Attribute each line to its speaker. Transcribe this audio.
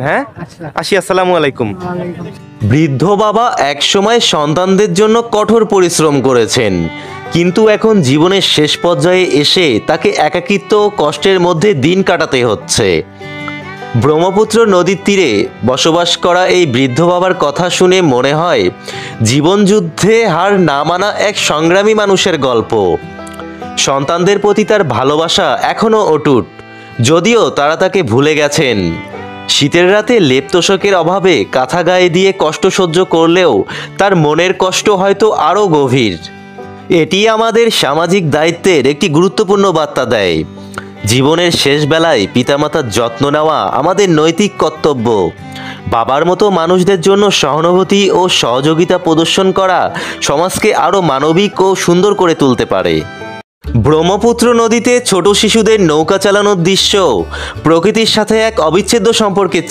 Speaker 1: হ্যাঁ, আসি। আসসালামু আলাইকুম।
Speaker 2: বৃদ্ধ বাবা একসময় সন্তানদের জন্য কঠোর পরিশ্রম করেছেন, কিন্তু এখন জীবনের শেষ পর্যায়ে এসে তাকে একাকিত্ব ও কষ্টের মধ্যে দিন কাটাতে হচ্ছে। ব্রহ্মপুত্র নদীর তীরে বসবাস করা এই বৃদ্ধ বাবার কথা শুনে মনে হয় জীবনযুদ্ধে হার না মানা এক সংগ্রামী মানুষের গল্প। সন্তানদের প্রতি তার ভালোবাসা এখনও অটুট, যদিও তারা তাকে ভুলে গেছেন। শীতের রাতে লেপ তোশকের অভাবে কাঁথা গায়ে দিয়ে কষ্ট সহ্য করলেও তার মনের কষ্ট হয়তো আরও গভীর। এটি আমাদের সামাজিক দায়িত্বের একটি গুরুত্বপূর্ণ বার্তা দেয়। জীবনের শেষ বেলায় পিতামাতার যত্ন নেওয়া আমাদের নৈতিক কর্তব্য। বাবার মতো মানুষদের জন্য সহানুভূতি ও সহযোগিতা প্রদর্শন করা সমাজকে আরও মানবিক ও সুন্দর করে তুলতে পারে। ব্রহ্মপুত্র নদীতে ছোট শিশুদের নৌকা চালানোর দৃশ্য প্রকৃতির সাথে এক অবিচ্ছেদ্য সম্পর্কের